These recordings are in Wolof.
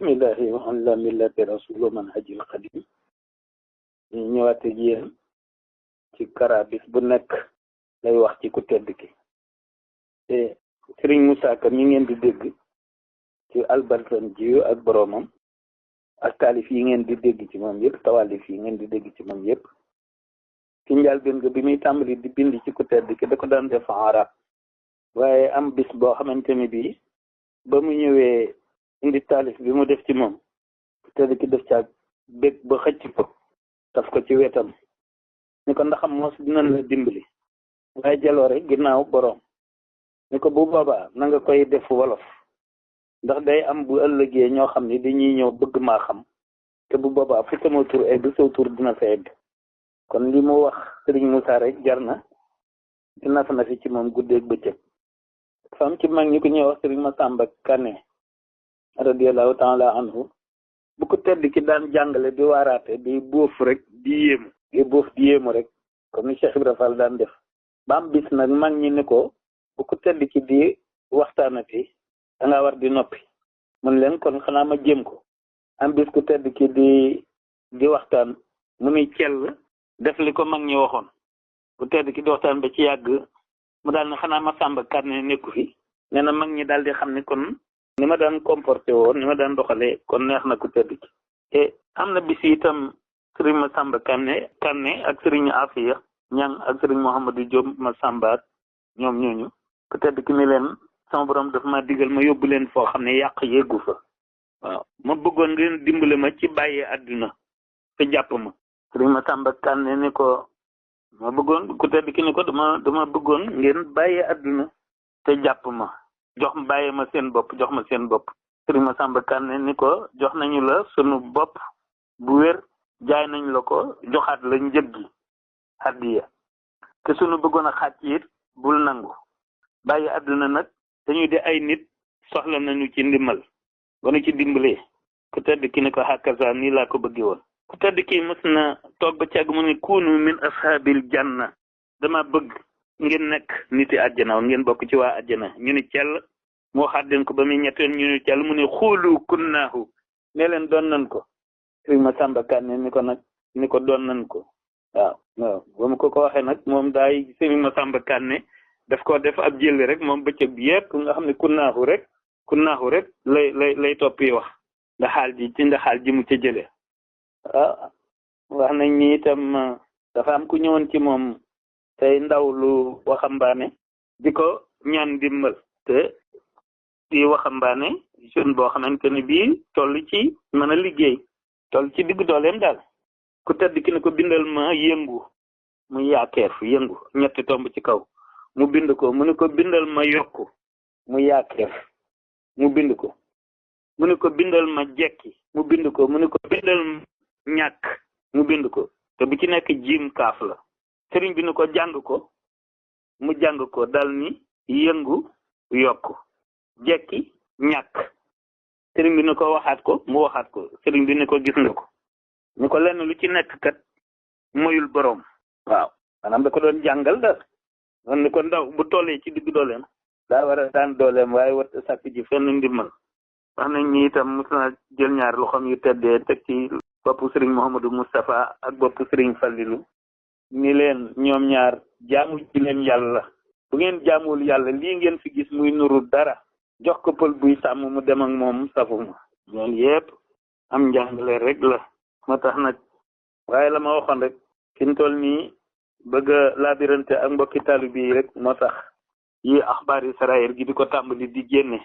bismillahi wa ala millati rasul man hajil qadim ñu ñëwaat ak yéen ci karabis bu nekk lay wax ci ku tedd ki te Serigne Moussa Ka mi ngeen di dégg ci albarkan jiyu ak boromam ak taalif yi ngeen di dégg ci moom yëpp tawalif yi ngeen di dégg ci moom yëpp ci njëlbéen nga bi muy tàmbali di bind ci ku tedd ki da ko daan def arab waaye am bis boo xamante ni bii ba mu ñëwee indi taalif bi mu def ci moom ku tedd ki def ca bég ba xëcc ko taf ko ci wetam ni ko ndaxam mos dinañ la dimbali waaye jaloore ginnaaw borom ni ko bu boobaa na nga koy def wolof ndax day am bu ëllëgee ñoo xam ne dañuy ñëw bëgg maa xam te bu boobaa fu sama tur egg saw tur dina fa egg kon li mu wax Serigne Moussa rek jar na dina fa na fi ci moom guddeeg bëccëg dafa am ci mag ñi ko ñuy wax Serigne Massamba Kanné radiyallahu taala anhu bu ko tedd ki daan jàngale di waaraate di bóof rek di yéemu rek comme ni Cheikh Ibra Fall daan def ba am bis nag mag ñi ni ko bu ko tedd ki di waxtaanati da nga war di noppi mun leen kon xanaa ma jéem ko am bis ku tedd ki di waxtaan mu nuy cell def li ko mag ñi waxoon ku tedd ki di waxtaan ba ci yàgg mu daal ne xanaa Massamba Kanné nekku fi nee na mag ñi daal di xam ne kon ni ma daan comporté woon ni ma daan doxalee kon neex na ku tedd ki te am na bis itam Serigne Massamba Kanné ak Serigne Afia Ñang ak Serigne Mouhamadou Diop Massamba ak ñoom ñooñu ku tedd ki ni leen sama borom daf ma digal ma yóbbu leen foo xam ne yàq yeggu fa waaw ma bëggoon ngeen dimbale ma ci bàyyee àdduna te jàpp ma Serigne Massamba Kanné ni ko ma bëggoon ku tedd ki ni ko dama bëggoon ngeen bàyyee àdduna te jàpp ma bàyyee ma seen bopp jox ma seen bopp Serigne Massamba Kanné ni ko jox nañu la sunu bopp bu wér jaay nañ la ko joxaat la njëg gi addiya te sunu bëggoon a xàcc it bul nangu bàyyi àdduna nag dañuy di ay nit soxla nañu ci ndimbal wanu ci dimbalee ku tedd ki ni ko hakaza nii laa ko bëggee woon ku tedd ki mës na toog ba càgg mu ne kuunu min ashaabil janna dama bëgg ngeen nekk niti àjjana woon ngeen bokk ci waa àjjana ñu ni cell moo waxaat leen ko ba muy ñetteel ñu ni cell mu ne xuulu kunnaahu ne leen doon nañ ko Serigne Massamba Kanné ni ko doon nañ ko waaw ba mu ko waxee nag moom daay Serigne Massamba Kanné daf ko def ab jël rek moom bëccëg bi yëpp nga xam ne kunnaahu rek lay toppi wax ndaxaal ji mu ca jëlee wax nañ ni itam dafa am ku ñëwoon ci moom tey ndaw lu waxambaane di ko ñaan dimbal te di waxambaane jeune boo xamante ne bii toll ci mën a liggéey toll ci digg dooleem daal ku tedd ki ne ko bindal ma yëngu mu yaakeef yëngu ñetti tomb ci kaw mu bind ko mu ne ko bindal ma yokku mu yaakeef mu bind ko mu ne ko bindal ma jekki mu bind ko mu ne ko bindal ñàkk mu bind ko te bu ci nekk jiim kaaf la sëriñ bi ni ko jàng ko mu jàng ko dal ni yëngu yokku jekki ñàkk sëriñ bi ni ko waxaat ko mu waxaat ko sëriñ bi ni ko gis nga ko ni ko lenn lu ci nekk kat moyul boroom waaw maanaam da ko doon jàngal daal noonu ni ko ndaw bu tollee ci digg dooleem daa war a daan dooleem waaye war a sàkk ji fenn ndimbal wax nañ ñi itam mos na jël ñaar loxoom yu teddee teg ci boppu sëriñ Mouhamadou Moustapha ak boppu sëriñ Fallilou ni leen ñoom ñaar jaamu ji leen yàlla bu ngeen jaamul yàlla lii ngeen fi gis muy nuru dara jox ko pël buy sàmm mu dem ak moom safuma loolu yépp am njàngale rek la moo tax nag waaye la ma waxoon rek fi mu toll nii bëgg a labirante ak mbokki taalibe yi rek moo tax yi axbaar yi sarayer gi di ko tàmbali di génne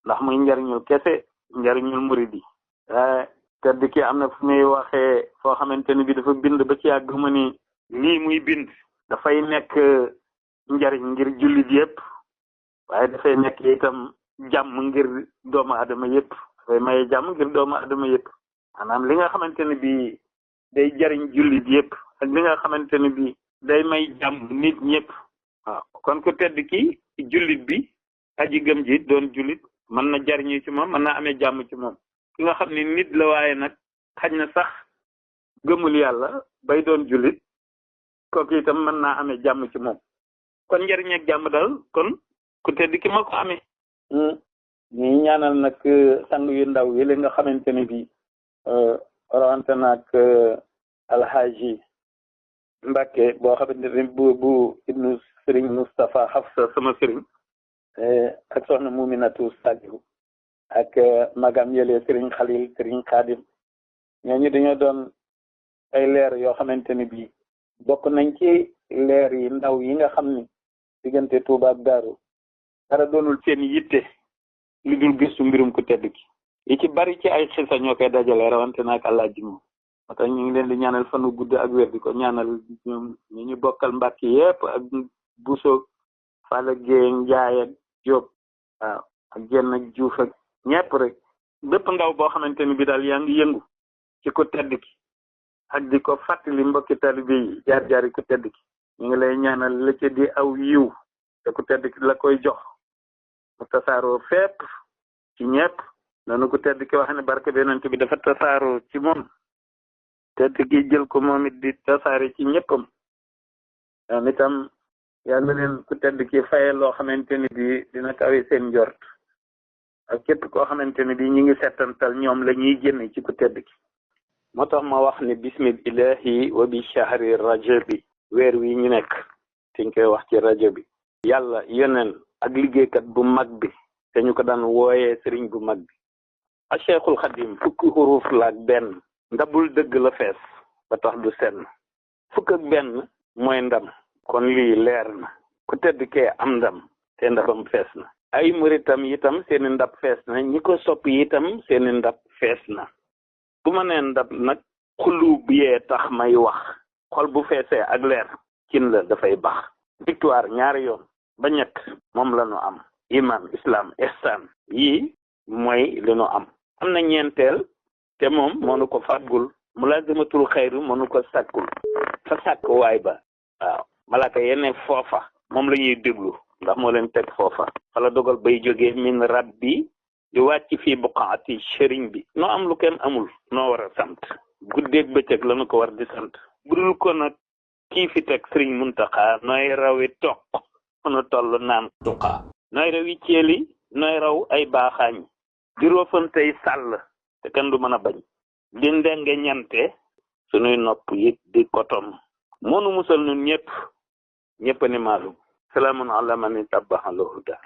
ndax muy njariñul kese njariñul murid yi waaye tedd ki am na fu muy waxee foo xamante ni bi dafa bind ba ci yàgg mu ni lii muy bind dafay nekk njariñ ngir jullit yépp waaye dafay nekk itam jàmm ngir doomu adama yépp dafay maye jàmm ngir doomu adama yépp maanaam li nga xamante ne bi day jariñ jullit yépp ak li nga xamante ne bi day may jàmm nit ñépp waaw kon ku tedd ki jullit bi aji gëm ji doon jullit mën na jariñu ci moom mën na amee jàmm ci moom ki nga xam ne nit la waaye nag xaj na sax gëmul yàlla bay doon jullit kooku itam mën naa amee jàmm ci moom kon njariñ ak jàmm daal kon ku tedd ki moo ko amee ñi ñaanal nag sang yu ndaw yi li nga xamante ne bi rawante nag alhaji Mbacke boo xamante ne bu ibnu Serigne Moustapha Hafsa sama Serigne ak soxna Muminatu Sadio ak magam yële Serigne Khalil Serigne Khadim ñooñu dañoo doon ay leer yoo xamante ne bii bokk nañ ci leer yi ndaw yi nga xam ni diggante Touba ak Daaru dara doonul seen yitte li dul gëstu mbirum ku tedd ki yi ci bari ci ay xisa ñoo koy dajale rawante na ak àllaaji moom moo tax ñu ngi leen di ñaanal fanu gudd ak wér di ko ñaanal ñoom ñi ñu bokkal Mbàkke yépp ak Buso Fala Géey Njaay ak Jóob waaw ak Jenn ak Juuf ak ñépp rek bépp ndaw boo xamante ni bi daal yaa ngi yëngu ci ku tedd ki ak di ko fàttali mbokki taalibe yi jaar-jaari ku tedd ki ñu ngi lay ñaanal la ca di aw yiw te ku tedd ki la koy jox mu tasaaroo fépp ci ñépp noonu ku tedd ki wax ne barke bi yonent bi dafa tasaaroo ci moom tedd ki jël ko moom it di tasaare ci ñéppam ñoom itam yàlla leen ku tedd ki faye loo xamante ni bi dina kawe seen njort ak képp koo xamante ni bi ñi ngi settantal ñoom la ñuy génn ci ku tedd ki moo tax ma wax ni bismillahi wa bi shahri rajabi weer wi ñu nekk te ñu koy wax ci rajo bi yàlla yeneen ak liggéeykat bu mag bi te ñu ko daan wooyee sëriñ bu mag bi a cheikhul xadim fukki xuruf la ak benn ndabul dëgg la fees ba tax du senn fukk ak benn mooy ndam kon lii leer na ku tedd kee am ndam te ndabam fees na ay muritam itam seeni ndab fees na ñi ko soppi itam seeni ndab fees na bu ma nee ndab nag xulu biyee tax may wax xol bu feesee ak leer cin la dafay bax victoire ñaari yoon ba ñett moom la ñu am iman islam ihsan yii mooy li ñu am na ñeenteel te moom moo nu ko fàggul mulaazimatul xayru moo nu ko sàkkul fa sàkk waay ba waaw malaaka yenn foofa moom la ñuy déglu ndax moo leen teg foofa wala dogal bay jógee min rabbi di wàcc fii buqaati sëriñ bi noo am lu kenn amul noo war a sant guddeeg bëccëg la nu ko war di sant budul ko nag kii fi teg sëriñ Muntaxa nooy rawi toq nu toll naan tuqa nooy rawi ceeli nooy raw ay baaxaañ di roofantey sàll te kenn du mën a bañ di ndenge ñante sunuy nopp it di kotom moonu musal nun ñëpp ni maalum salaamun ala man tabaxal huda